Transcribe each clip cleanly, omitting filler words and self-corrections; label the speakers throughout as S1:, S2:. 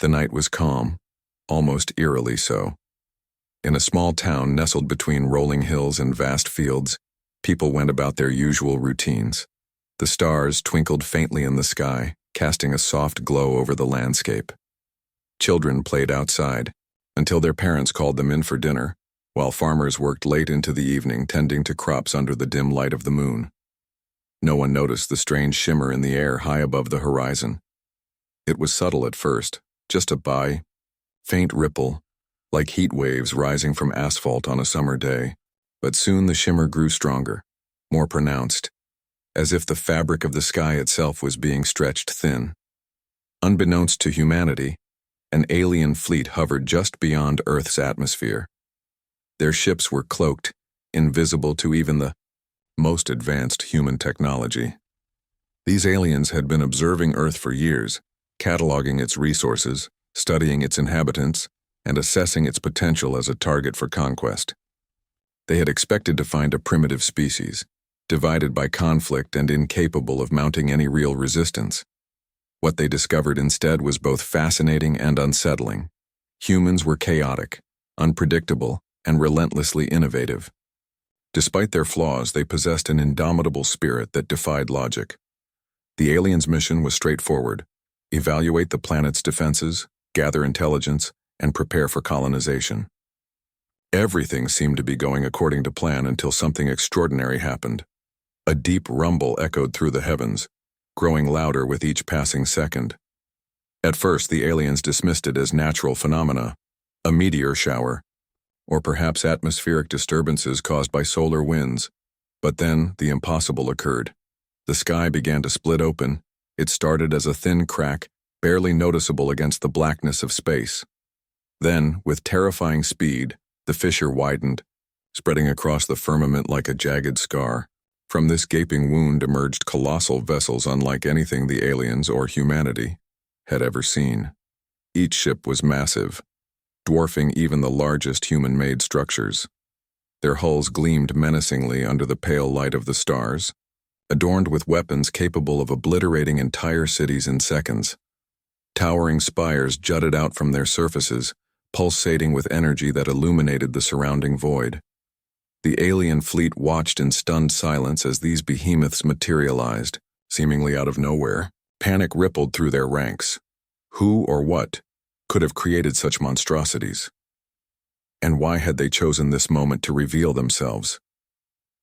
S1: The night was calm, almost eerily so. In a small town nestled between rolling hills and vast fields, people went about their usual routines. The stars twinkled faintly in the sky, casting a soft glow over the landscape. Children played outside, until their parents called them in for dinner, while farmers worked late into the evening tending to crops under the dim light of the moon. No one noticed the strange shimmer in the air high above the horizon. It was subtle at first, just a faint ripple, like heat waves rising from asphalt on a summer day, but soon the shimmer grew stronger, more pronounced, as if the fabric of the sky itself was being stretched thin. Unbeknownst to humanity, an alien fleet hovered just beyond Earth's atmosphere. Their ships were cloaked, invisible to even the most advanced human technology. These aliens had been observing Earth for years, cataloging its resources, studying its inhabitants, and assessing its potential as a target for conquest. They had expected to find a primitive species, divided by conflict and incapable of mounting any real resistance. What they discovered instead was both fascinating and unsettling. Humans were chaotic, unpredictable, and relentlessly innovative. Despite their flaws, they possessed an indomitable spirit that defied logic. The aliens' mission was straightforward: evaluate the planet's defenses, gather intelligence, and prepare for colonization. Everything seemed to be going according to plan until something extraordinary happened. A deep rumble echoed through the heavens, growing louder with each passing second. At first, the aliens dismissed it as natural phenomena, a meteor shower, or perhaps atmospheric disturbances caused by solar winds. But then, the impossible occurred. The sky began to split open. It started as a thin crack, barely noticeable against the blackness of space. Then, with terrifying speed, the fissure widened, spreading across the firmament like a jagged scar. From this gaping wound emerged colossal vessels unlike anything the aliens or humanity had ever seen. Each ship was massive, dwarfing even the largest human-made structures. Their hulls gleamed menacingly under the pale light of the stars, adorned with weapons capable of obliterating entire cities in seconds. Towering spires jutted out from their surfaces, pulsating with energy that illuminated the surrounding void. The alien fleet watched in stunned silence as these behemoths materialized, seemingly out of nowhere. Panic rippled through their ranks. Who or what could have created such monstrosities? And why had they chosen this moment to reveal themselves?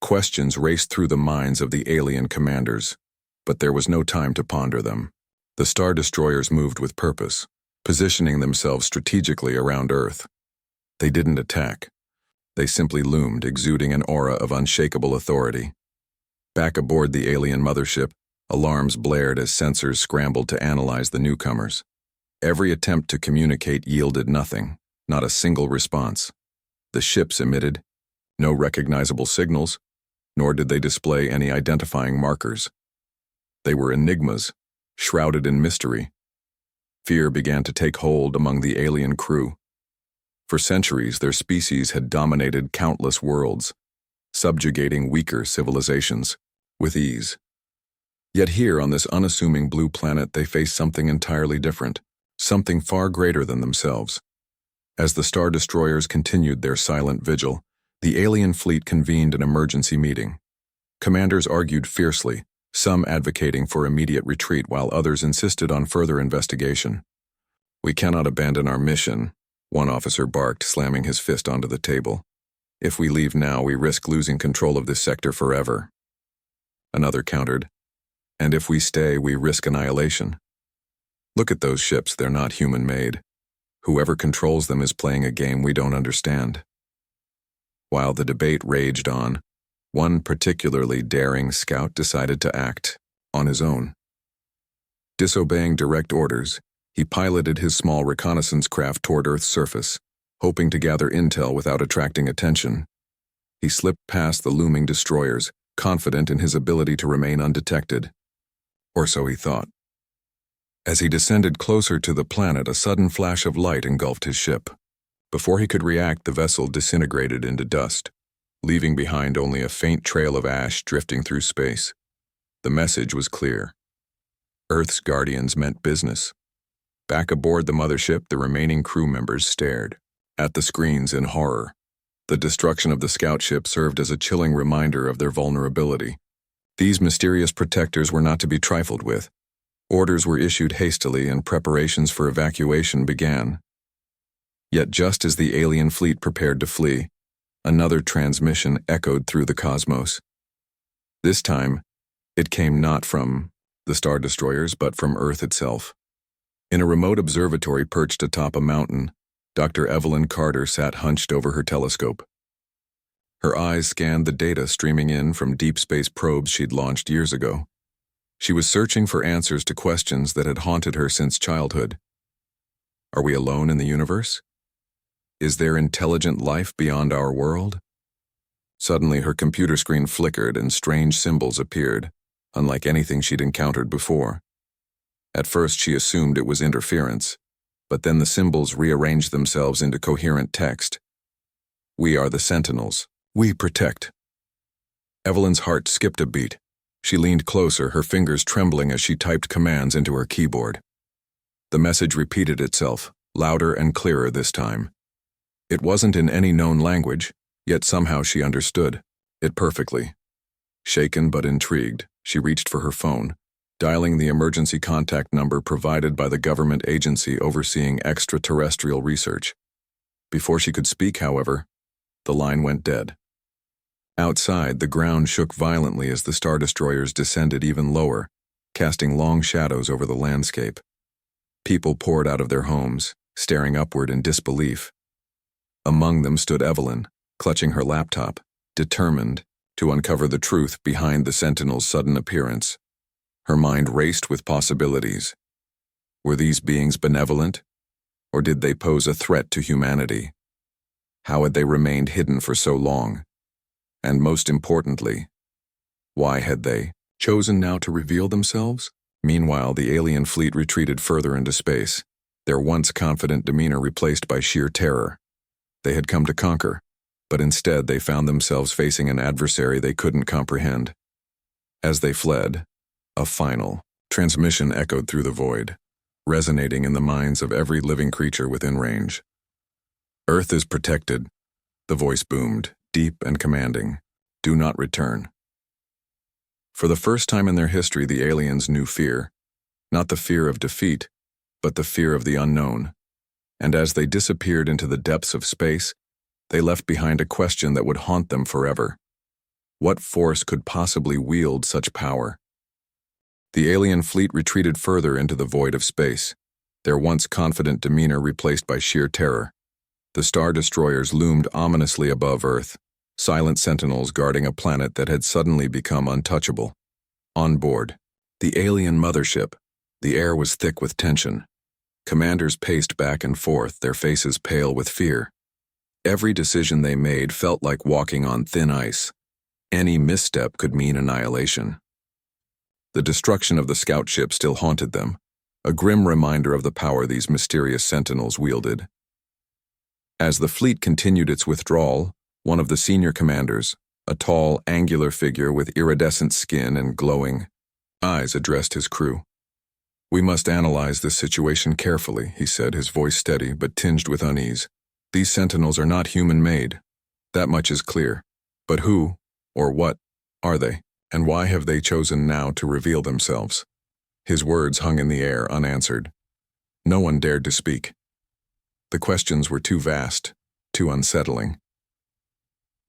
S1: Questions raced through the minds of the alien commanders, but there was no time to ponder them. The Star Destroyers moved with purpose, positioning themselves strategically around Earth. They didn't attack. They simply loomed, exuding an aura of unshakable authority. Back aboard the alien mothership, alarms blared as sensors scrambled to analyze the newcomers. Every attempt to communicate yielded nothing, not a single response. The ships emitted no recognizable signals, nor did they display any identifying markers. They were enigmas, shrouded in mystery. Fear began to take hold among the alien crew. For centuries, their species had dominated countless worlds, subjugating weaker civilizations with ease. Yet here on this unassuming blue planet, they faced something entirely different, something far greater than themselves. As the Star Destroyers continued their silent vigil, the alien fleet convened an emergency meeting. Commanders argued fiercely, some advocating for immediate retreat while others insisted on further investigation. "We cannot abandon our mission," one officer barked, slamming his fist onto the table. "If we leave now, we risk losing control of this sector forever." Another countered, "And if we stay, we risk annihilation. Look at those ships, they're not human-made. Whoever controls them is playing a game we don't understand." While the debate raged on, one particularly daring scout decided to act on his own. Disobeying direct orders, he piloted his small reconnaissance craft toward Earth's surface, hoping to gather intel without attracting attention. He slipped past the looming destroyers, confident in his ability to remain undetected. Or so he thought. As he descended closer to the planet, a sudden flash of light engulfed his ship. Before he could react, the vessel disintegrated into dust, leaving behind only a faint trail of ash drifting through space. The message was clear. Earth's guardians meant business. Back aboard the mothership, the remaining crew members stared at the screens in horror. The destruction of the scout ship served as a chilling reminder of their vulnerability. These mysterious protectors were not to be trifled with. Orders were issued hastily and preparations for evacuation began. Yet just as the alien fleet prepared to flee, another transmission echoed through the cosmos. This time, it came not from the Star Destroyers but from Earth itself. In a remote observatory perched atop a mountain, Dr. Evelyn Carter sat hunched over her telescope. Her eyes scanned the data streaming in from deep space probes she'd launched years ago. She was searching for answers to questions that had haunted her since childhood. Are we alone in the universe? Is there intelligent life beyond our world? Suddenly, her computer screen flickered and strange symbols appeared, unlike anything she'd encountered before. At first, she assumed it was interference, but then the symbols rearranged themselves into coherent text. We are the Sentinels. We protect. Evelyn's heart skipped a beat. She leaned closer, her fingers trembling as she typed commands into her keyboard. The message repeated itself, louder and clearer this time. It wasn't in any known language, yet somehow she understood it perfectly. Shaken but intrigued, she reached for her phone, dialing the emergency contact number provided by the government agency overseeing extraterrestrial research. Before she could speak, however, the line went dead. Outside, the ground shook violently as the Star Destroyers descended even lower, casting long shadows over the landscape. People poured out of their homes, staring upward in disbelief. Among them stood Evelyn, clutching her laptop, determined to uncover the truth behind the Sentinel's sudden appearance. Her mind raced with possibilities. Were these beings benevolent, or did they pose a threat to humanity? How had they remained hidden for so long? And most importantly, why had they chosen now to reveal themselves? Meanwhile, the alien fleet retreated further into space, their once confident demeanor replaced by sheer terror. They had come to conquer, but instead they found themselves facing an adversary they couldn't comprehend. As they fled, a final transmission echoed through the void, resonating in the minds of every living creature within range. Earth is protected, the voice boomed, deep and commanding. Do not return. For the first time in their history, the aliens knew fear, not the fear of defeat, but the fear of the unknown. And as they disappeared into the depths of space, they left behind a question that would haunt them forever. What force could possibly wield such power? The alien fleet retreated further into the void of space, their once confident demeanor replaced by sheer terror. The Star Destroyers loomed ominously above Earth, silent sentinels guarding a planet that had suddenly become untouchable. On board the alien mothership, the air was thick with tension. Commanders paced back and forth, their faces pale with fear. Every decision they made felt like walking on thin ice. Any misstep could mean annihilation. The destruction of the scout ship still haunted them, a grim reminder of the power these mysterious sentinels wielded. As the fleet continued its withdrawal, one of the senior commanders, a tall, angular figure with iridescent skin and glowing eyes, addressed his crew. We must analyze this situation carefully, he said, his voice steady but tinged with unease. These sentinels are not human-made. That much is clear. But who, or what, are they, and why have they chosen now to reveal themselves? His words hung in the air, unanswered. No one dared to speak. The questions were too vast, too unsettling.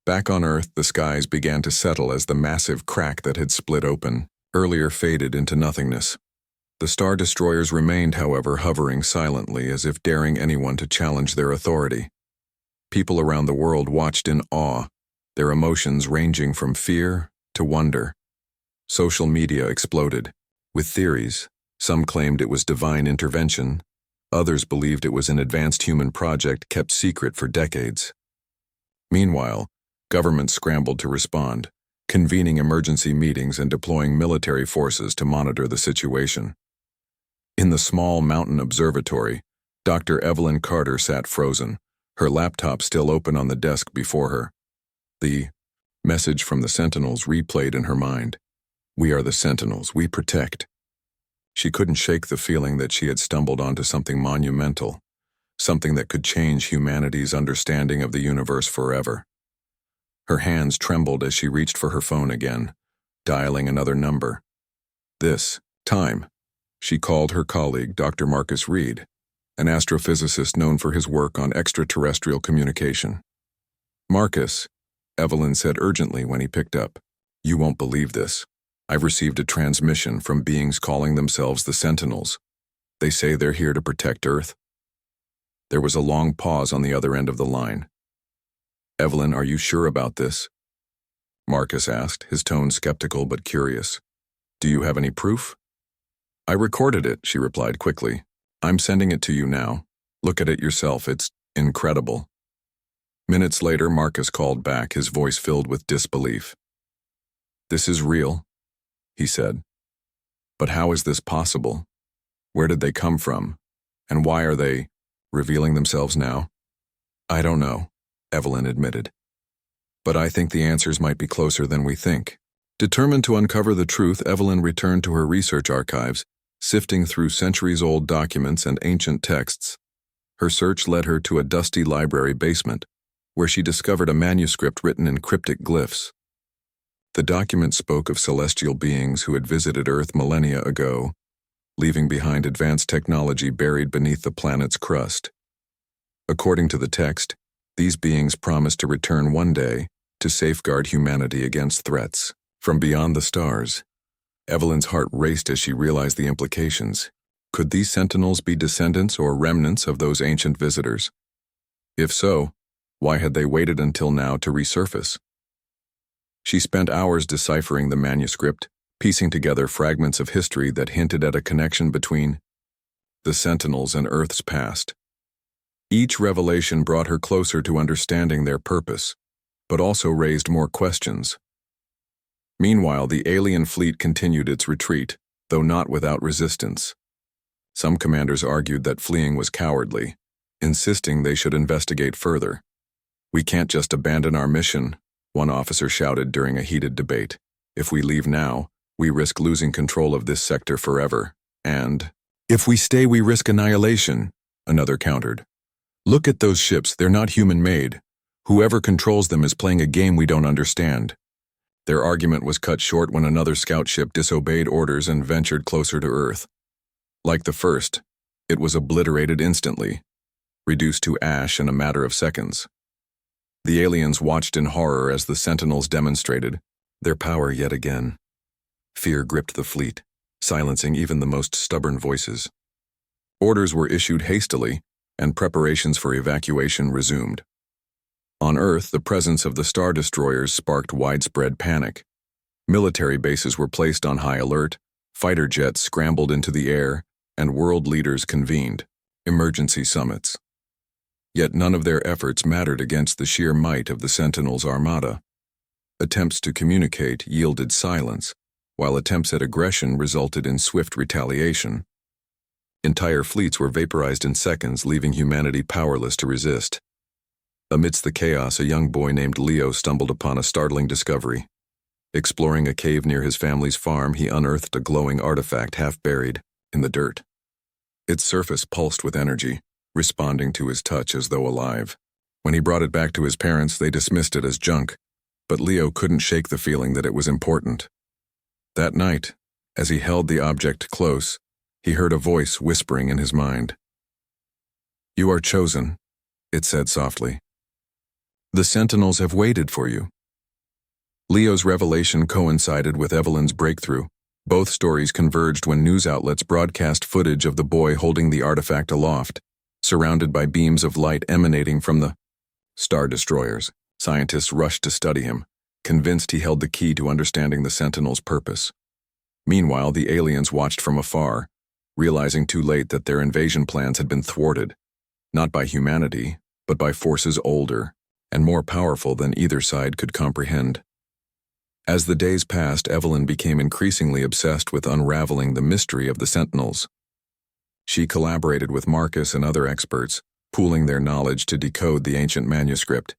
S1: Back on Earth, the skies began to settle as the massive crack that had split open earlier faded into nothingness. The Star Destroyers remained, however, hovering silently as if daring anyone to challenge their authority. People around the world watched in awe, their emotions ranging from fear to wonder. Social media exploded with theories. Some claimed it was divine intervention. Others believed it was an advanced human project kept secret for decades. Meanwhile, governments scrambled to respond, convening emergency meetings and deploying military forces to monitor the situation. In the small mountain observatory, Dr. Evelyn Carter sat frozen, her laptop still open on the desk before her. The message from the Sentinels replayed in her mind. We are the Sentinels, we protect. She couldn't shake the feeling that she had stumbled onto something monumental, something that could change humanity's understanding of the universe forever. Her hands trembled as she reached for her phone again, dialing another number. This time, she called her colleague, Dr. Marcus Reed, an astrophysicist known for his work on extraterrestrial communication. "Marcus," Evelyn said urgently when he picked up, "you won't believe this. I've received a transmission from beings calling themselves the Sentinels. They say they're here to protect Earth." There was a long pause on the other end of the line. "Evelyn, are you sure about this?" Marcus asked, his tone skeptical but curious. "Do you have any proof?" "I recorded it," she replied quickly. "I'm sending it to you now. Look at it yourself. It's incredible." Minutes later, Marcus called back, his voice filled with disbelief. "This is real," he said. "But how is this possible? Where did they come from? And why are they revealing themselves now?" "I don't know," Evelyn admitted. "But I think the answers might be closer than we think." Determined to uncover the truth, Evelyn returned to her research archives, sifting through centuries-old documents and ancient texts. Her search led her to a dusty library basement, where she discovered a manuscript written in cryptic glyphs. The document spoke of celestial beings who had visited Earth millennia ago, leaving behind advanced technology buried beneath the planet's crust. According to the text, these beings promised to return one day to safeguard humanity against threats from beyond the stars. Evelyn's heart raced as she realized the implications. Could these sentinels be descendants or remnants of those ancient visitors? If so, why had they waited until now to resurface? She spent hours deciphering the manuscript, piecing together fragments of history that hinted at a connection between the Sentinels and Earth's past. Each revelation brought her closer to understanding their purpose, but also raised more questions. Meanwhile, the alien fleet continued its retreat, though not without resistance. Some commanders argued that fleeing was cowardly, insisting they should investigate further. "We can't just abandon our mission," one officer shouted during a heated debate. "If we leave now, we risk losing control of this sector forever. And if we stay, we risk annihilation," another countered. "Look at those ships, they're not human-made. Whoever controls them is playing a game we don't understand." Their argument was cut short when another scout ship disobeyed orders and ventured closer to Earth. Like the first, it was obliterated instantly, reduced to ash in a matter of seconds. The aliens watched in horror as the Sentinels demonstrated their power yet again. Fear gripped the fleet, silencing even the most stubborn voices. Orders were issued hastily, and preparations for evacuation resumed. On Earth, the presence of the Star Destroyers sparked widespread panic. Military bases were placed on high alert, fighter jets scrambled into the air, and world leaders convened emergency summits. Yet none of their efforts mattered against the sheer might of the Sentinels' armada. Attempts to communicate yielded silence, while attempts at aggression resulted in swift retaliation. Entire fleets were vaporized in seconds, leaving humanity powerless to resist. Amidst the chaos, a young boy named Leo stumbled upon a startling discovery. Exploring a cave near his family's farm, he unearthed a glowing artifact half buried in the dirt. Its surface pulsed with energy, responding to his touch as though alive. When he brought it back to his parents, they dismissed it as junk, but Leo couldn't shake the feeling that it was important. That night, as he held the object close, he heard a voice whispering in his mind. "You are chosen," it said softly. "The Sentinels have waited for you." Leo's revelation coincided with Evelyn's breakthrough. Both stories converged when news outlets broadcast footage of the boy holding the artifact aloft, surrounded by beams of light emanating from the Star Destroyers. Scientists rushed to study him, convinced he held the key to understanding the Sentinels' purpose. Meanwhile, the aliens watched from afar, realizing too late that their invasion plans had been thwarted, not by humanity, but by forces older and more powerful than either side could comprehend. As the days passed, Evelyn became increasingly obsessed with unraveling the mystery of the Sentinels. She collaborated with Marcus and other experts, pooling their knowledge to decode the ancient manuscript.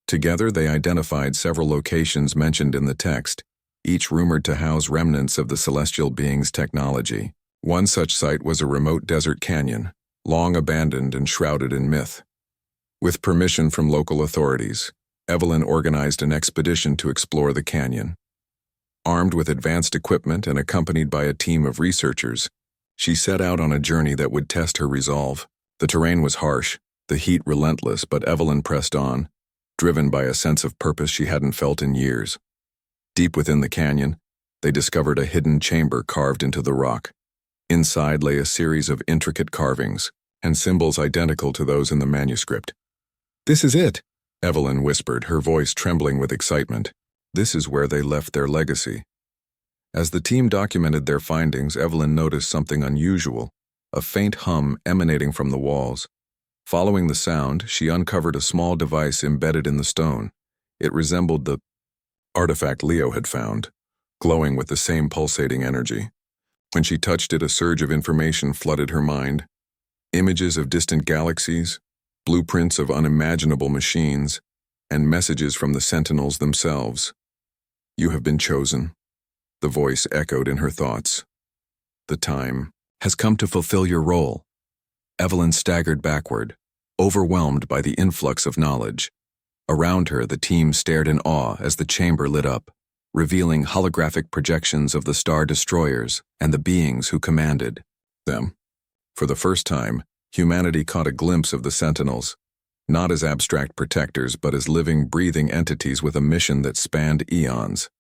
S1: Together, they identified several locations mentioned in the text, each rumored to house remnants of the celestial beings' technology. One such site was a remote desert canyon, long abandoned and shrouded in myth. With permission from local authorities, Evelyn organized an expedition to explore the canyon. Armed with advanced equipment and accompanied by a team of researchers, she set out on a journey that would test her resolve. The terrain was harsh, the heat relentless, but Evelyn pressed on, driven by a sense of purpose she hadn't felt in years. Deep within the canyon, they discovered a hidden chamber carved into the rock. Inside lay a series of intricate carvings and symbols identical to those in the manuscript. "This is it," Evelyn whispered, her voice trembling with excitement. This is where they left their legacy. As the team documented their findings, Evelyn noticed something unusual, a faint hum emanating from the walls. Following the sound, she uncovered a small device embedded in the stone. It resembled the artifact Leo had found, glowing with the same pulsating energy. When she touched it, a surge of information flooded her mind. Images of distant galaxies, blueprints of unimaginable machines, and messages from the Sentinels themselves. "You have been chosen," the voice echoed in her thoughts. "The time has come to fulfill your role." Evelyn staggered backward, overwhelmed by the influx of knowledge. Around her, the team stared in awe as the chamber lit up, revealing holographic projections of the star destroyers and the beings who commanded them. For the first time, humanity caught a glimpse of the Sentinels, not as abstract protectors, but as living, breathing entities with a mission that spanned eons.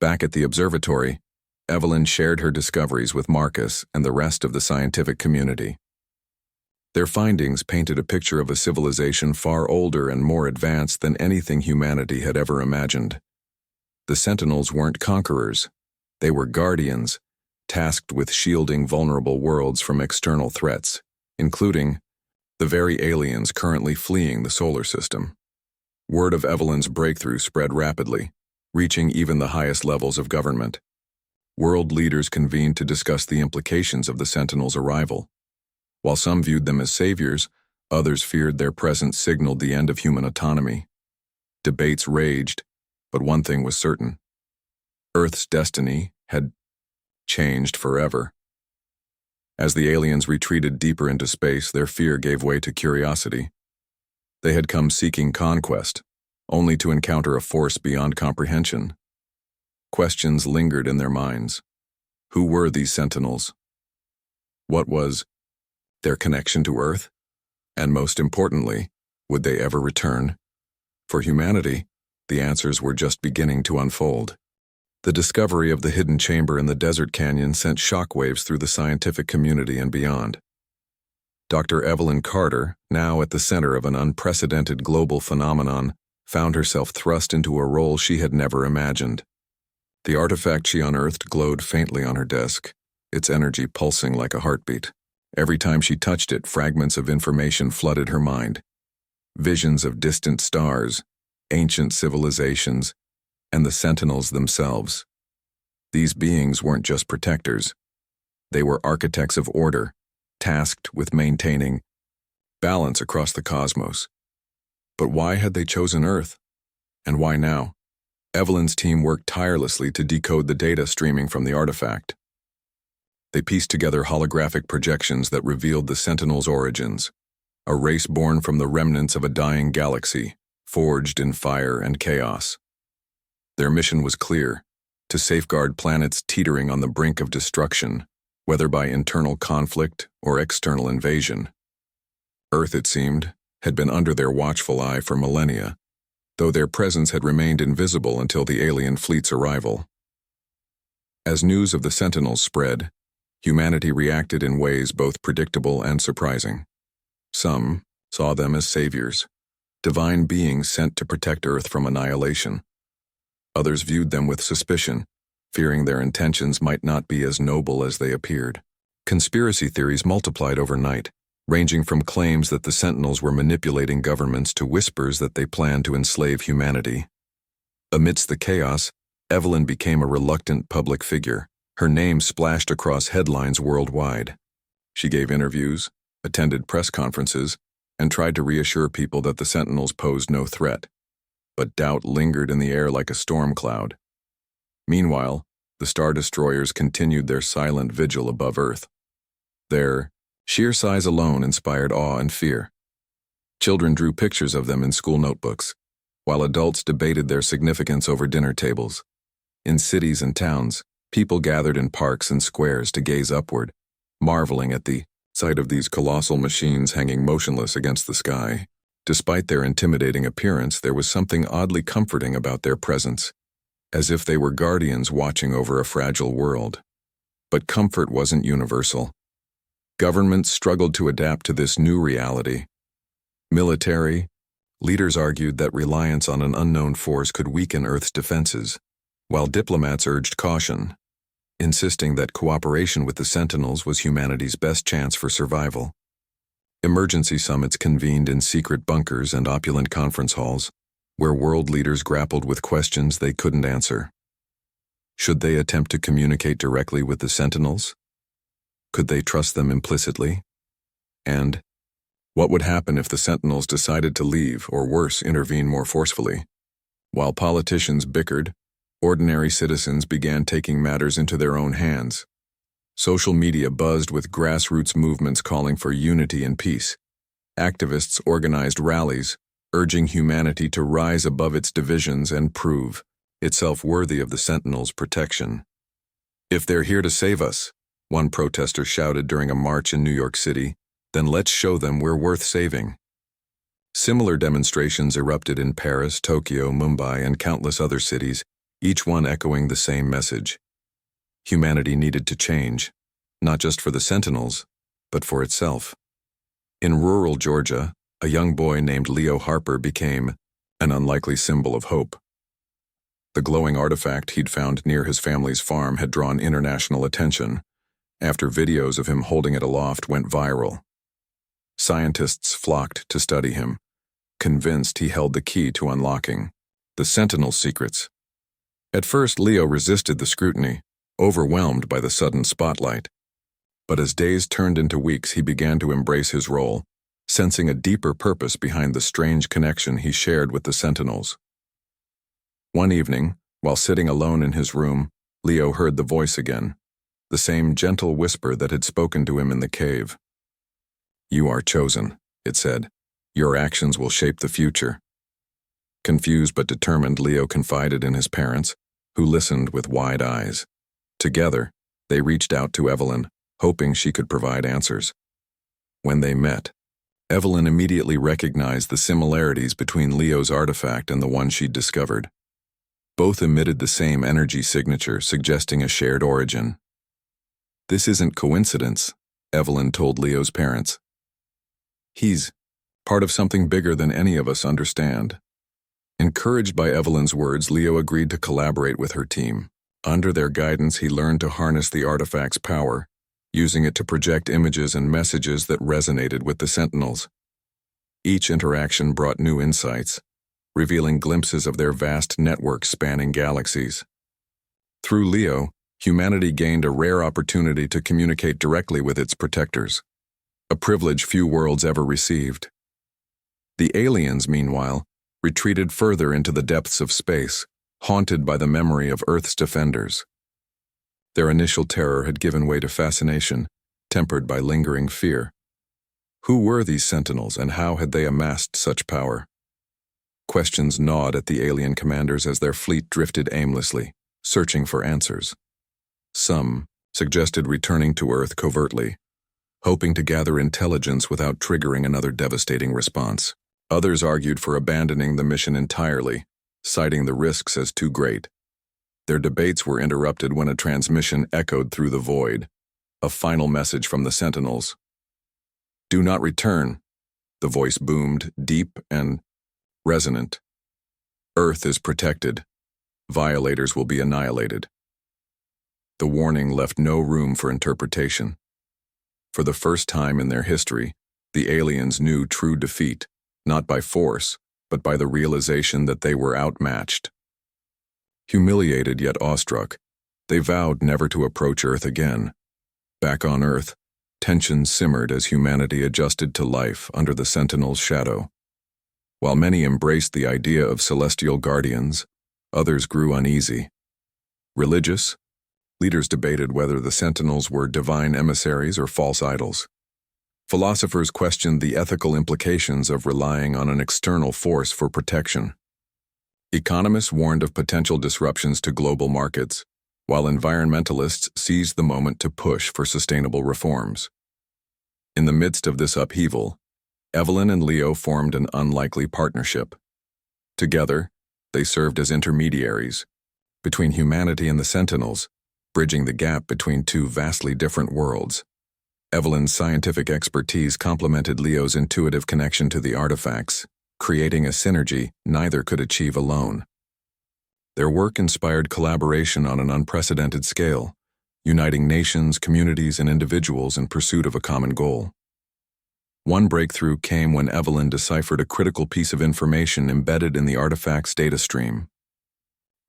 S1: Back at the observatory, Evelyn shared her discoveries with Marcus and the rest of the scientific community. Their findings painted a picture of a civilization far older and more advanced than anything humanity had ever imagined. The Sentinels weren't conquerors. They were guardians, tasked with shielding vulnerable worlds from external threats, including the very aliens currently fleeing the solar system. Word of Evelyn's breakthrough spread rapidly, reaching even the highest levels of government. World leaders convened to discuss the implications of the Sentinels' arrival. While some viewed them as saviors, others feared their presence signaled the end of human autonomy. Debates raged, but one thing was certain. Earth's destiny had changed forever. As the aliens retreated deeper into space, their fear gave way to curiosity. They had come seeking conquest, only to encounter a force beyond comprehension. Questions lingered in their minds. Who were these Sentinels? What was their connection to Earth? And most importantly, would they ever return? For humanity, the answers were just beginning to unfold. The discovery of the hidden chamber in the desert canyon sent shockwaves through the scientific community and beyond. Dr. Evelyn Carter, now at the center of an unprecedented global phenomenon, found herself thrust into a role she had never imagined. The artifact she unearthed glowed faintly on her desk, its energy pulsing like a heartbeat. Every time she touched it, fragments of information flooded her mind. Visions of distant stars, ancient civilizations, and the Sentinels themselves. These beings weren't just protectors. They were architects of order, tasked with maintaining balance across the cosmos. But why had they chosen Earth? And why now? Evelyn's team worked tirelessly to decode the data streaming from the artifact. They pieced together holographic projections that revealed the Sentinels' origins, a race born from the remnants of a dying galaxy, forged in fire and chaos. Their mission was clear: to safeguard planets teetering on the brink of destruction, whether by internal conflict or external invasion. Earth, it seemed, had been under their watchful eye for millennia, though their presence had remained invisible until the alien fleet's arrival. As news of the Sentinels spread, humanity reacted in ways both predictable and surprising. Some saw them as saviors, divine beings sent to protect Earth from annihilation. Others viewed them with suspicion, fearing their intentions might not be as noble as they appeared. Conspiracy theories multiplied overnight, ranging from claims that the Sentinels were manipulating governments to whispers that they planned to enslave humanity. Amidst the chaos, Evelyn became a reluctant public figure. Her name splashed across headlines worldwide. She gave interviews, attended press conferences, and tried to reassure people that the Sentinels posed no threat. But doubt lingered in the air like a storm cloud. Meanwhile, the Star Destroyers continued their silent vigil above Earth. Their sheer size alone inspired awe and fear. Children drew pictures of them in school notebooks, while adults debated their significance over dinner tables. In cities and towns, people gathered in parks and squares to gaze upward, marveling at the sight of these colossal machines hanging motionless against the sky. Despite their intimidating appearance, there was something oddly comforting about their presence, as if they were guardians watching over a fragile world. But comfort wasn't universal. Governments struggled to adapt to this new reality. Military leaders argued that reliance on an unknown force could weaken Earth's defenses, while diplomats urged caution, insisting that cooperation with the Sentinels was humanity's best chance for survival. Emergency summits convened in secret bunkers and opulent conference halls, where world leaders grappled with questions they couldn't answer. Should they attempt to communicate directly with the Sentinels? Could they trust them implicitly? And what would happen if the Sentinels decided to leave, or worse, intervene more forcefully? While politicians bickered, ordinary citizens began taking matters into their own hands. Social media buzzed with grassroots movements calling for unity and peace. Activists organized rallies, urging humanity to rise above its divisions and prove itself worthy of the Sentinels' protection. "If they're here to save us," one protester shouted during a march in New York City, "then let's show them we're worth saving." Similar demonstrations erupted in Paris, Tokyo, Mumbai, and countless other cities, each one echoing the same message. Humanity needed to change, not just for the Sentinels, but for itself. In rural Georgia, a young boy named Leo Harper became an unlikely symbol of hope. The glowing artifact he'd found near his family's farm had drawn international attention, after videos of him holding it aloft went viral. Scientists flocked to study him, convinced he held the key to unlocking the Sentinel's secrets. At first, Leo resisted the scrutiny, overwhelmed by the sudden spotlight. But as days turned into weeks, he began to embrace his role, sensing a deeper purpose behind the strange connection he shared with the Sentinels. One evening, while sitting alone in his room, Leo heard the voice again, the same gentle whisper that had spoken to him in the cave. "You are chosen," it said. "Your actions will shape the future." Confused but determined, Leo confided in his parents, who listened with wide eyes. Together, they reached out to Evelyn, hoping she could provide answers. When they met, Evelyn immediately recognized the similarities between Leo's artifact and the one she'd discovered. Both emitted the same energy signature, suggesting a shared origin. "This isn't coincidence," Evelyn told Leo's parents. "He's part of something bigger than any of us understand." Encouraged by Evelyn's words, Leo agreed to collaborate with her team. Under their guidance, he learned to harness the artifact's power, using it to project images and messages that resonated with the Sentinels. Each interaction brought new insights, revealing glimpses of their vast network spanning galaxies. Through Leo, humanity gained a rare opportunity to communicate directly with its protectors, a privilege few worlds ever received. The aliens, meanwhile, retreated further into the depths of space, haunted by the memory of Earth's defenders. Their initial terror had given way to fascination, tempered by lingering fear. Who were these Sentinels, and how had they amassed such power? Questions gnawed at the alien commanders as their fleet drifted aimlessly, searching for answers. Some suggested returning to Earth covertly, hoping to gather intelligence without triggering another devastating response. Others argued for abandoning the mission entirely, citing the risks as too great. Their debates were interrupted when a transmission echoed through the void, a final message from the Sentinels. "Do not return," the voice boomed, deep and resonant. "Earth is protected. Violators will be annihilated." The warning left no room for interpretation. For the first time in their history, the aliens knew true defeat, not by force, but by the realization that they were outmatched. Humiliated yet awestruck, they vowed never to approach Earth again. Back on Earth, tensions simmered as humanity adjusted to life under the Sentinel's shadow. While many embraced the idea of celestial guardians, others grew uneasy. Religious, Leaders debated whether the Sentinels were divine emissaries or false idols. Philosophers questioned the ethical implications of relying on an external force for protection. Economists warned of potential disruptions to global markets, while environmentalists seized the moment to push for sustainable reforms. In the midst of this upheaval, Evelyn and Leo formed an unlikely partnership. Together, they served as intermediaries between humanity and the Sentinels, bridging the gap between two vastly different worlds. Evelyn's scientific expertise complemented Leo's intuitive connection to the artifacts, creating a synergy neither could achieve alone. Their work inspired collaboration on an unprecedented scale, uniting nations, communities, and individuals in pursuit of a common goal. One breakthrough came when Evelyn deciphered a critical piece of information embedded in the artifact's data stream.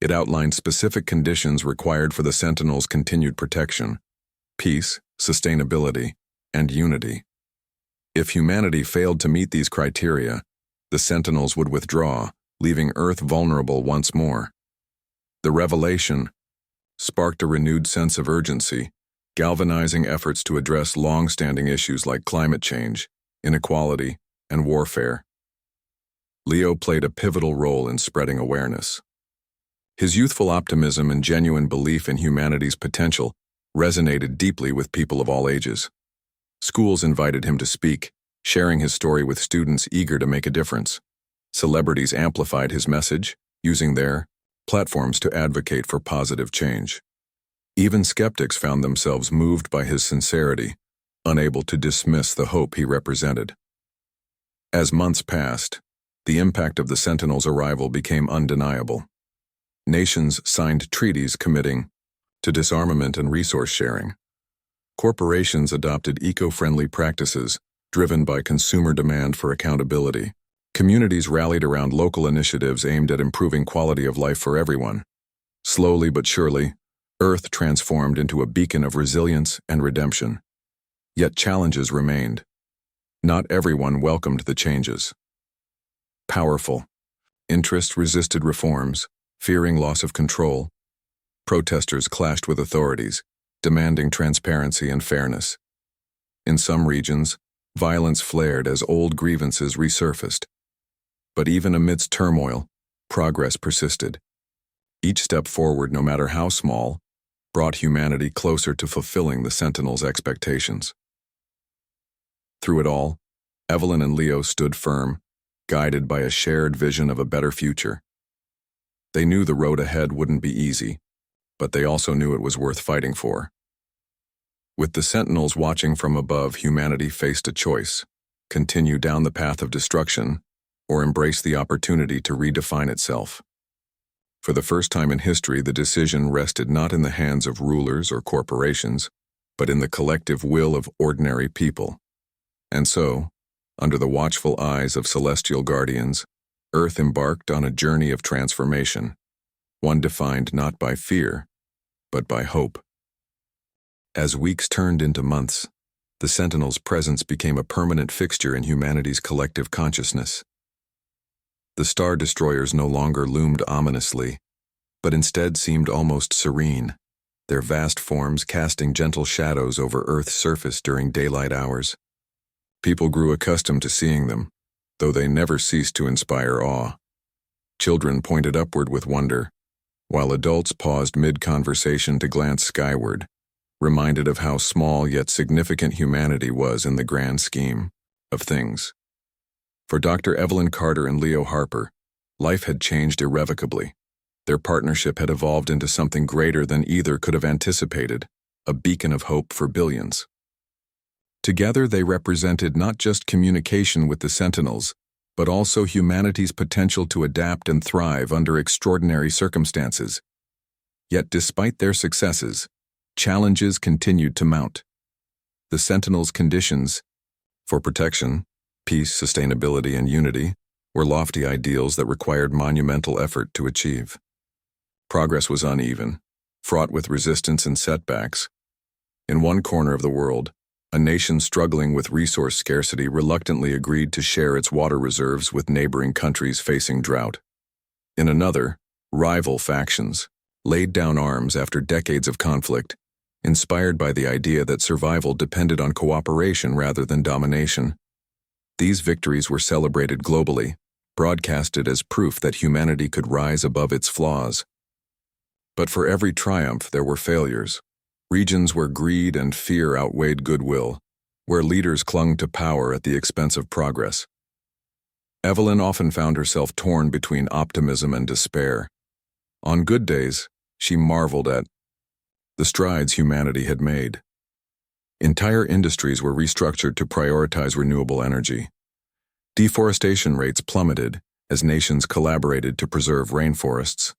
S1: It outlined specific conditions required for the Sentinels' continued protection: peace, sustainability, and unity. If humanity failed to meet these criteria, the Sentinels would withdraw, leaving Earth vulnerable once more. The revelation sparked a renewed sense of urgency, galvanizing efforts to address long-standing issues like climate change, inequality, and warfare. Leo played a pivotal role in spreading awareness. His youthful optimism and genuine belief in humanity's potential resonated deeply with people of all ages. Schools invited him to speak, sharing his story with students eager to make a difference. Celebrities amplified his message, using their platforms to advocate for positive change. Even skeptics found themselves moved by his sincerity, unable to dismiss the hope he represented. As months passed, the impact of the Sentinels' arrival became undeniable. Nations signed treaties committing to disarmament and resource sharing. Corporations adopted eco-friendly practices, driven by consumer demand for accountability. Communities rallied around local initiatives aimed at improving quality of life for everyone. Slowly but surely, Earth transformed into a beacon of resilience and redemption. Yet challenges remained. Not everyone welcomed the changes. Powerful interests resisted reforms, fearing loss of control. Protesters clashed with authorities, demanding transparency and fairness. In some regions, violence flared as old grievances resurfaced. But even amidst turmoil, progress persisted. Each step forward, no matter how small, brought humanity closer to fulfilling the Sentinels' expectations. Through it all, Evelyn and Leo stood firm, guided by a shared vision of a better future. They knew the road ahead wouldn't be easy, but they also knew it was worth fighting for. With the Sentinels watching from above, humanity faced a choice: continue down the path of destruction, or embrace the opportunity to redefine itself. For the first time in history, the decision rested not in the hands of rulers or corporations, but in the collective will of ordinary people. And so, under the watchful eyes of celestial guardians, Earth embarked on a journey of transformation, one defined not by fear, but by hope. As weeks turned into months, the Sentinels' presence became a permanent fixture in humanity's collective consciousness. The Star Destroyers no longer loomed ominously, but instead seemed almost serene, their vast forms casting gentle shadows over Earth's surface during daylight hours. People grew accustomed to seeing them, though they never ceased to inspire awe. Children pointed upward with wonder, while adults paused mid-conversation to glance skyward, reminded of how small yet significant humanity was in the grand scheme of things. For Dr. Evelyn Carter and Leo Harper, life had changed irrevocably. Their partnership had evolved into something greater than either could have anticipated, a beacon of hope for billions. Together, they represented not just communication with the Sentinels, but also humanity's potential to adapt and thrive under extraordinary circumstances. Yet despite their successes, challenges continued to mount. The Sentinels' conditions for protection, peace, sustainability, and unity were lofty ideals that required monumental effort to achieve. Progress was uneven, fraught with resistance and setbacks. In one corner of the world, a nation struggling with resource scarcity reluctantly agreed to share its water reserves with neighboring countries facing drought. In another, rival factions, laid down arms after decades of conflict, inspired by the idea that survival depended on cooperation rather than domination. These victories were celebrated globally, broadcasted as proof that humanity could rise above its flaws. But for every triumph, there were failures. Regions where greed and fear outweighed goodwill, where leaders clung to power at the expense of progress. Evelyn often found herself torn between optimism and despair. On good days, she marveled at the strides humanity had made. Entire industries were restructured to prioritize renewable energy. Deforestation rates plummeted as nations collaborated to preserve rainforests,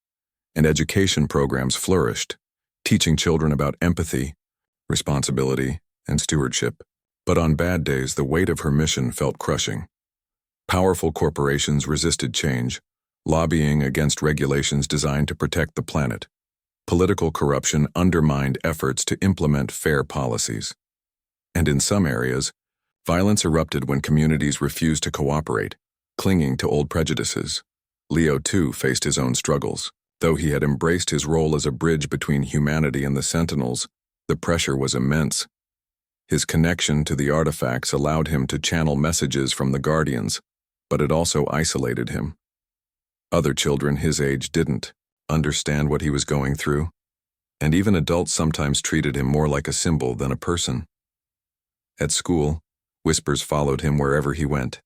S1: and education programs flourished, teaching children about empathy, responsibility, and stewardship. But on bad days, the weight of her mission felt crushing. Powerful corporations resisted change, lobbying against regulations designed to protect the planet. Political corruption undermined efforts to implement fair policies. And in some areas, violence erupted when communities refused to cooperate, clinging to old prejudices. Leo, too, faced his own struggles. Though he had embraced his role as a bridge between humanity and the Sentinels, the pressure was immense. His connection to the artifacts allowed him to channel messages from the Guardians, but it also isolated him. Other children his age didn't understand what he was going through, and even adults sometimes treated him more like a symbol than a person. At school, whispers followed him wherever he went.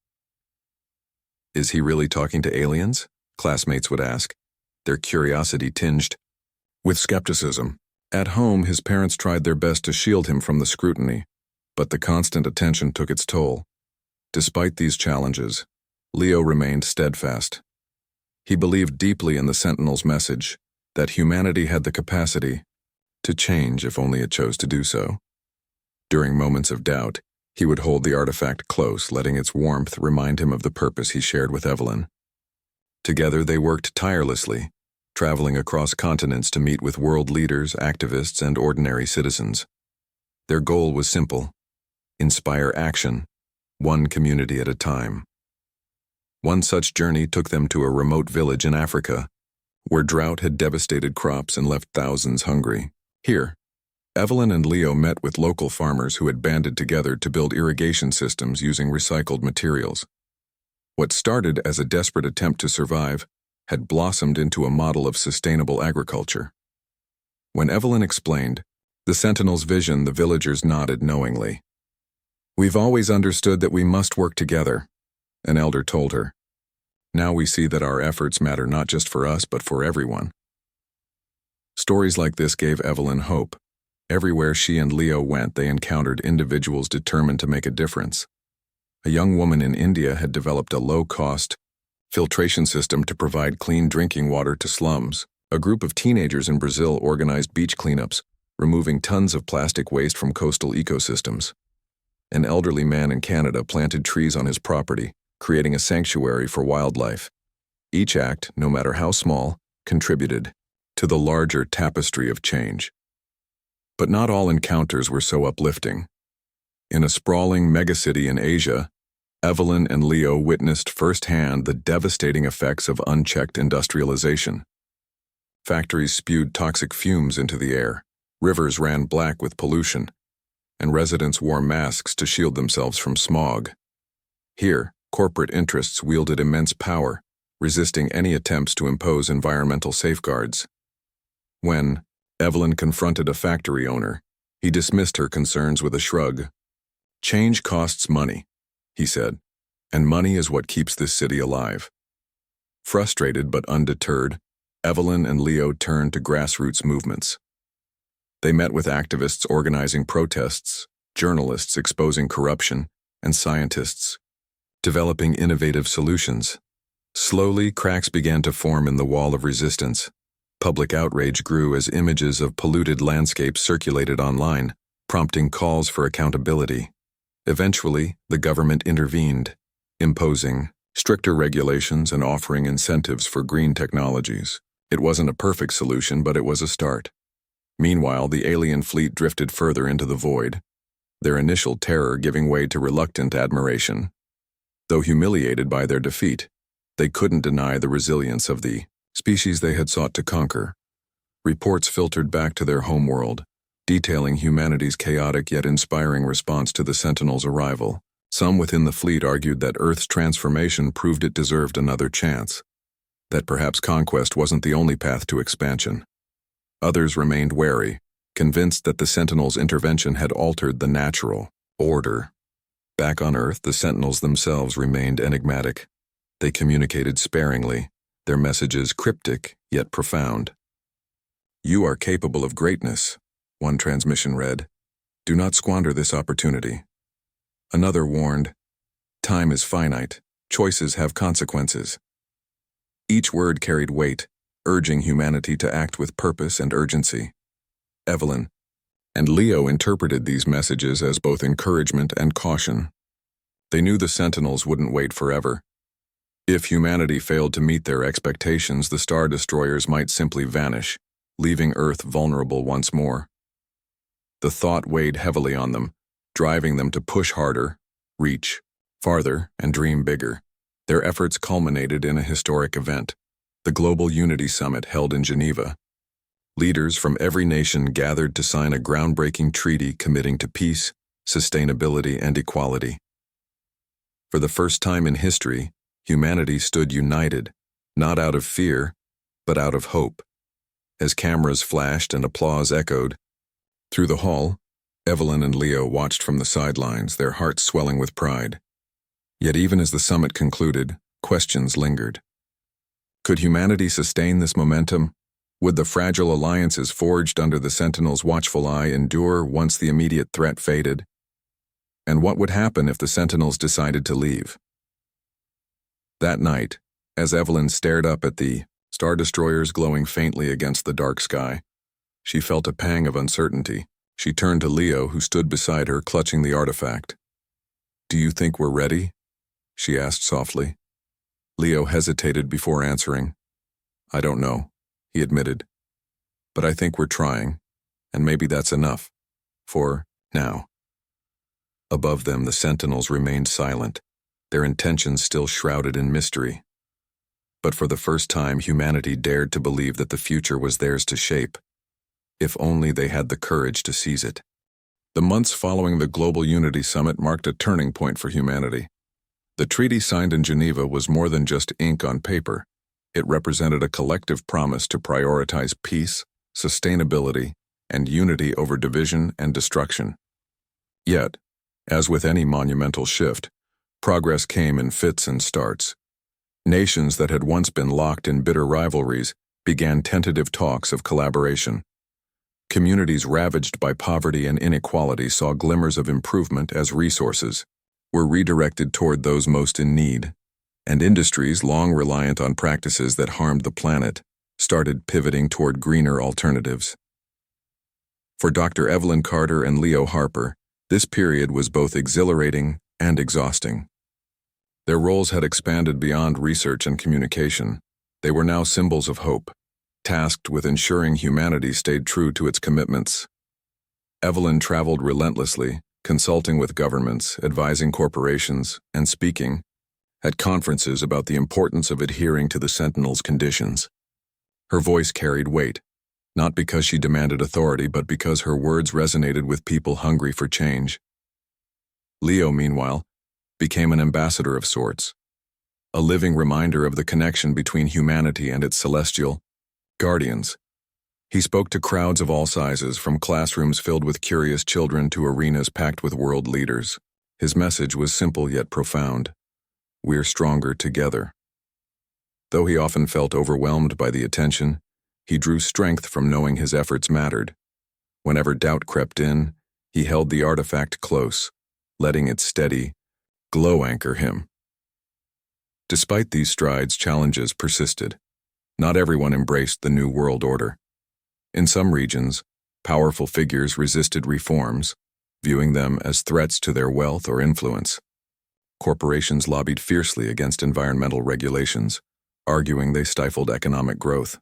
S1: "Is he really talking to aliens?" classmates would ask, their curiosity tinged with skepticism. At home, his parents tried their best to shield him from the scrutiny, but the constant attention took its toll. Despite these challenges, Leo remained steadfast. He believed deeply in the Sentinel's message that humanity had the capacity to change if only it chose to do so. During moments of doubt, he would hold the artifact close, letting its warmth remind him of the purpose he shared with Evelyn. Together they worked tirelessly, traveling across continents to meet with world leaders, activists, and ordinary citizens. Their goal was simple: inspire action, one community at a time. One such journey took them to a remote village in Africa, where drought had devastated crops and left thousands hungry. Here, Evelyn and Leo met with local farmers who had banded together to build irrigation systems using recycled materials. What started as a desperate attempt to survive had blossomed into a model of sustainable agriculture. When Evelyn explained the Sentinel's vision, the villagers nodded knowingly. "We've always understood that we must work together," an elder told her. "Now we see that our efforts matter not just for us, but for everyone." Stories like this gave Evelyn hope. Everywhere she and Leo went, they encountered individuals determined to make a difference. A young woman in India had developed a low-cost filtration system to provide clean drinking water to slums. A group of teenagers in Brazil organized beach cleanups, removing tons of plastic waste from coastal ecosystems. An elderly man in Canada planted trees on his property, creating a sanctuary for wildlife. Each act, no matter how small, contributed to the larger tapestry of change. But not all encounters were so uplifting. In a sprawling megacity in Asia, Evelyn and Leo witnessed firsthand the devastating effects of unchecked industrialization. Factories spewed toxic fumes into the air, rivers ran black with pollution, and residents wore masks to shield themselves from smog. Here, corporate interests wielded immense power, resisting any attempts to impose environmental safeguards. When Evelyn confronted a factory owner, he dismissed her concerns with a shrug. "Change costs money," he said, "and money is what keeps this city alive." Frustrated but undeterred, Evelyn and Leo turned to grassroots movements. They met with activists organizing protests, journalists exposing corruption, and scientists developing innovative solutions. Slowly, cracks began to form in the wall of resistance. Public outrage grew as images of polluted landscapes circulated online, prompting calls for accountability. Eventually, the government intervened, imposing stricter regulations and offering incentives for green technologies. It wasn't a perfect solution, but it was a start. Meanwhile, the alien fleet drifted further into the void, their initial terror giving way to reluctant admiration. Though humiliated by their defeat, they couldn't deny the resilience of the species they had sought to conquer. Reports filtered back to their homeworld, detailing humanity's chaotic yet inspiring response to the Sentinels' arrival. Some within the fleet argued that Earth's transformation proved it deserved another chance, that perhaps conquest wasn't the only path to expansion. Others remained wary, convinced that the Sentinels' intervention had altered the natural order. Back on Earth, the Sentinels themselves remained enigmatic. They communicated sparingly, their messages cryptic yet profound. "You are capable of greatness," one transmission read. "Do not squander this opportunity." Another warned, "Time is finite. Choices have consequences." Each word carried weight, urging humanity to act with purpose and urgency. Evelyn and Leo interpreted these messages as both encouragement and caution. They knew the Sentinels wouldn't wait forever. If humanity failed to meet their expectations, the Star Destroyers might simply vanish, leaving Earth vulnerable once more. The thought weighed heavily on them, driving them to push harder, reach farther, and dream bigger. Their efforts culminated in a historic event, the Global Unity Summit held in Geneva. Leaders from every nation gathered to sign a groundbreaking treaty committing to peace, sustainability, and equality. For the first time in history, humanity stood united, not out of fear, but out of hope. As cameras flashed and applause echoed through the hall, Evelyn and Leo watched from the sidelines, their hearts swelling with pride. Yet even as the summit concluded, questions lingered. Could humanity sustain this momentum? Would the fragile alliances forged under the Sentinels' watchful eye endure once the immediate threat faded? And what would happen if the Sentinels decided to leave? That night, as Evelyn stared up at the Star Destroyers glowing faintly against the dark sky, she felt a pang of uncertainty. She turned to Leo, who stood beside her, clutching the artifact. "Do you think we're ready?" she asked softly. Leo hesitated before answering. "I don't know," he admitted. "But I think we're trying, and maybe that's enough. For now." Above them, the Sentinels remained silent, their intentions still shrouded in mystery. But for the first time, humanity dared to believe that the future was theirs to shape, if only they had the courage to seize it. The months following the Global Unity Summit marked a turning point for humanity. The treaty signed in Geneva was more than just ink on paper. It represented a collective promise to prioritize peace, sustainability, and unity over division and destruction. Yet, as with any monumental shift, progress came in fits and starts. Nations that had once been locked in bitter rivalries began tentative talks of collaboration. Communities ravaged by poverty and inequality saw glimmers of improvement as resources were redirected toward those most in need, and industries long reliant on practices that harmed the planet started pivoting toward greener alternatives. For Dr. Evelyn Carter and Leo Harper, this period was both exhilarating and exhausting. Their roles had expanded beyond research and communication. They were now symbols of hope, tasked with ensuring humanity stayed true to its commitments. Evelyn traveled relentlessly, consulting with governments, advising corporations, and speaking at conferences about the importance of adhering to the Sentinels' conditions. Her voice carried weight, not because she demanded authority, but because her words resonated with people hungry for change. Leo, meanwhile, became an ambassador of sorts, a living reminder of the connection between humanity and its celestial guardians. He spoke to crowds of all sizes, from classrooms filled with curious children to arenas packed with world leaders. His message was simple yet profound. We're stronger together. Though he often felt overwhelmed by the attention, he drew strength from knowing his efforts mattered. Whenever doubt crept in, he held the artifact close, letting its steady glow anchor him. Despite these strides, challenges persisted. Not everyone embraced the New World Order. In some regions, powerful figures resisted reforms, viewing them as threats to their wealth or influence. Corporations lobbied fiercely against environmental regulations, arguing they stifled economic growth.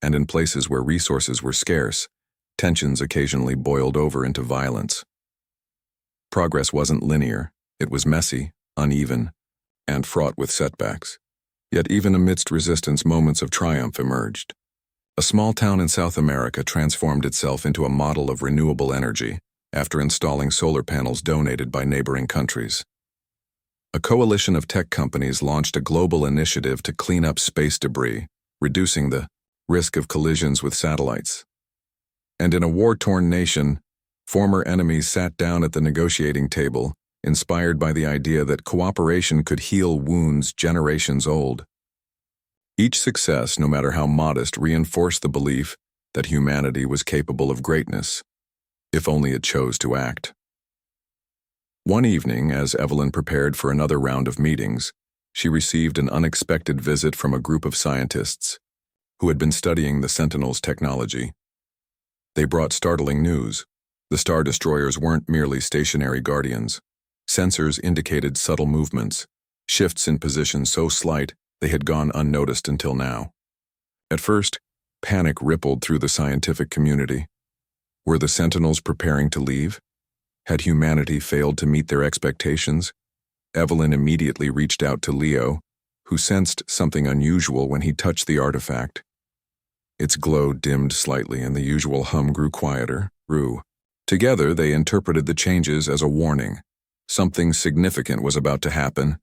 S1: And in places where resources were scarce, tensions occasionally boiled over into violence. Progress wasn't linear. It was messy, uneven, and fraught with setbacks. Yet even amidst resistance, moments of triumph emerged. A small town in South America transformed itself into a model of renewable energy after installing solar panels donated by neighboring countries. A coalition of tech companies launched a global initiative to clean up space debris, reducing the risk of collisions with satellites. And in a war-torn nation, former enemies sat down at the negotiating table, inspired by the idea that cooperation could heal wounds generations old. Each success, no matter how modest, reinforced the belief that humanity was capable of greatness, if only it chose to act. One evening, as Evelyn prepared for another round of meetings, she received an unexpected visit from a group of scientists who had been studying the Sentinel's technology. They brought startling news. The Star Destroyers weren't merely stationary guardians. Sensors indicated subtle movements, shifts in position so slight they had gone unnoticed until now. At first, panic rippled through the scientific community. Were the Sentinels preparing to leave? Had humanity failed to meet their expectations? Evelyn immediately reached out to Leo, who sensed something unusual when he touched the artifact. Its glow dimmed slightly and the usual hum grew quieter. Together, they interpreted the changes as a warning. Something significant was about to happen.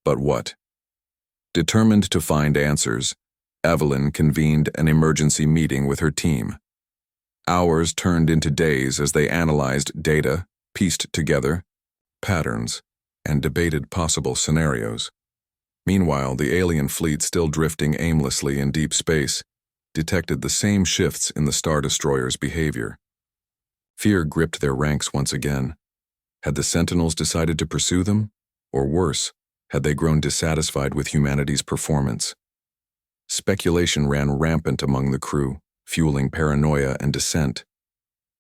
S1: But what? Determined to find answers, Evelyn convened an emergency meeting with her team. Hours turned into days as they analyzed data, pieced together patterns, and debated possible scenarios. Meanwhile, the alien fleet, still drifting aimlessly in deep space, detected the same shifts in the Star Destroyer's behavior. Fear gripped their ranks once again. Had the Sentinels decided to pursue them? Or worse, had they grown dissatisfied with humanity's performance? Speculation ran rampant among the crew, fueling paranoia and dissent.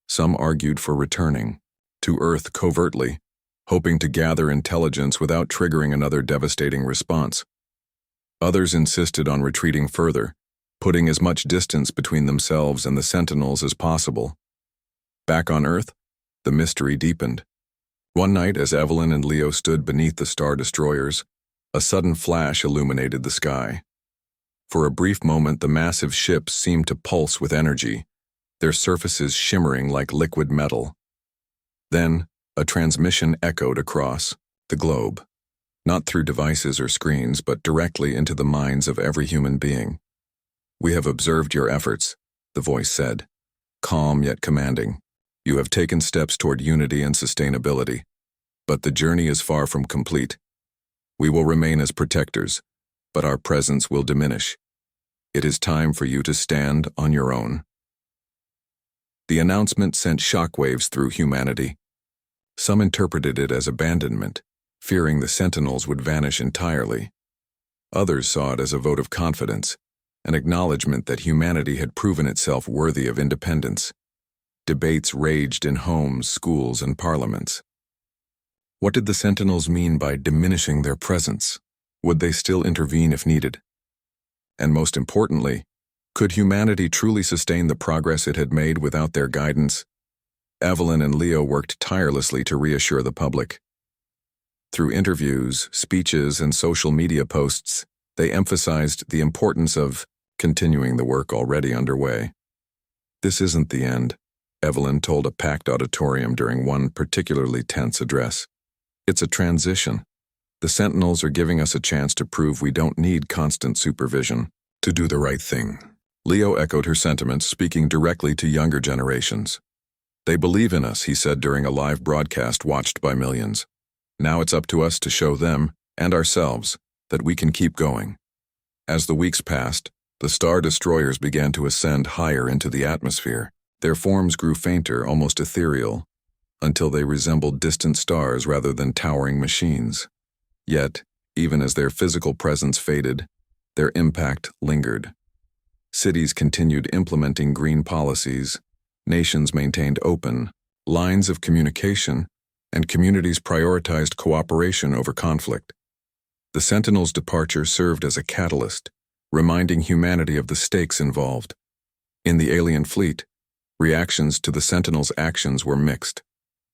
S1: Some argued for returning to Earth covertly, hoping to gather intelligence without triggering another devastating response. Others insisted on retreating further, putting as much distance between themselves and the Sentinels as possible. Back on Earth, the mystery deepened. One night, as Evelyn and Leo stood beneath the Star Destroyers, a sudden flash illuminated the sky. For a brief moment, the massive ships seemed to pulse with energy, their surfaces shimmering like liquid metal. Then, a transmission echoed across the globe, not through devices or screens, but directly into the minds of every human being. "We have observed your efforts," the voice said, calm yet commanding. "You have taken steps toward unity and sustainability, but the journey is far from complete. We will remain as protectors, but our presence will diminish. It is time for you to stand on your own." The announcement sent shockwaves through humanity. Some interpreted it as abandonment, fearing the Sentinels would vanish entirely. Others saw it as a vote of confidence, an acknowledgement that humanity had proven itself worthy of independence. Debates raged in homes, schools, and parliaments. What did the Sentinels mean by diminishing their presence? Would they still intervene if needed? And most importantly, could humanity truly sustain the progress it had made without their guidance? Evelyn and Leo worked tirelessly to reassure the public. Through interviews, speeches, and social media posts, they emphasized the importance of continuing the work already underway. "This isn't the end," Evelyn told a packed auditorium during one particularly tense address. "It's a transition. The Sentinels are giving us a chance to prove we don't need constant supervision to do the right thing." Leo echoed her sentiments, speaking directly to younger generations. "They believe in us," he said during a live broadcast watched by millions. "Now it's up to us to show them, and ourselves, that we can keep going." As the weeks passed, the Star Destroyers began to ascend higher into the atmosphere. Their forms grew fainter, almost ethereal, until they resembled distant stars rather than towering machines. Yet, even as their physical presence faded, their impact lingered. Cities continued implementing green policies, nations maintained open lines of communication, and communities prioritized cooperation over conflict. The Sentinel's departure served as a catalyst, reminding humanity of the stakes involved. In the alien fleet, reactions to the Sentinel's actions were mixed.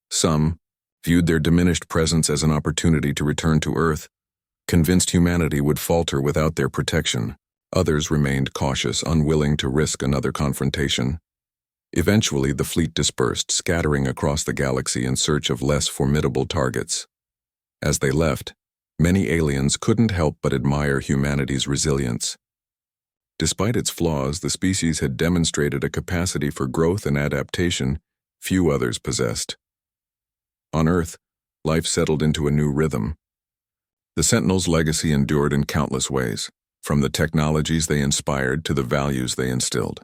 S1: Some viewed their diminished presence as an opportunity to return to Earth, convinced humanity would falter without their protection. Others remained cautious, unwilling to risk another confrontation. Eventually, the fleet dispersed, scattering across the galaxy in search of less formidable targets. As they left, many aliens couldn't help but admire humanity's resilience. Despite its flaws, the species had demonstrated a capacity for growth and adaptation few others possessed. On Earth, life settled into a new rhythm. The Sentinels' legacy endured in countless ways, from the technologies they inspired to the values they instilled.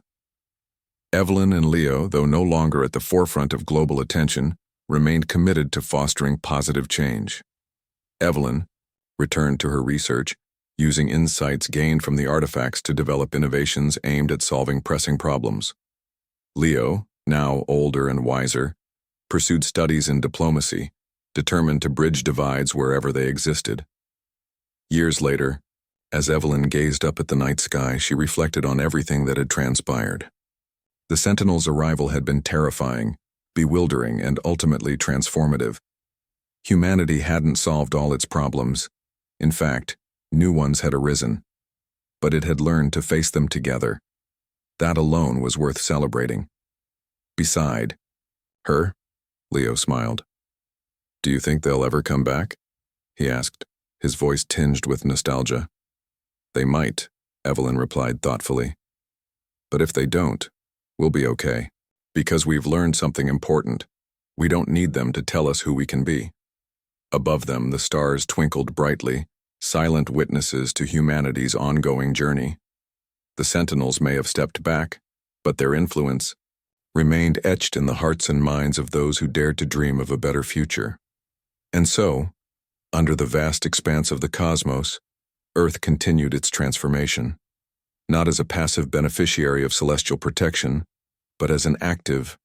S1: Evelyn and Leo, though no longer at the forefront of global attention, remained committed to fostering positive change. Evelyn returned to her research, using insights gained from the artifacts to develop innovations aimed at solving pressing problems. Leo, now older and wiser, pursued studies in diplomacy, determined to bridge divides wherever they existed. Years later, as Evelyn gazed up at the night sky, she reflected on everything that had transpired. The Sentinels' arrival had been terrifying, bewildering, and ultimately transformative. Humanity hadn't solved all its problems. In fact, new ones had arisen. But it had learned to face them together. That alone was worth celebrating. Beside her, Leo smiled. "Do you think they'll ever come back?" he asked, his voice tinged with nostalgia. "They might," Evelyn replied thoughtfully. "But if they don't, we'll be okay. Because we've learned something important. We don't need them to tell us who we can be." Above them, the stars twinkled brightly, silent witnesses to humanity's ongoing journey. The Sentinels may have stepped back, but their influence remained etched in the hearts and minds of those who dared to dream of a better future. And so, under the vast expanse of the cosmos, Earth continued its transformation, not as a passive beneficiary of celestial protection, but as an active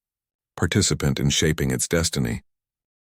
S1: participant in shaping its destiny.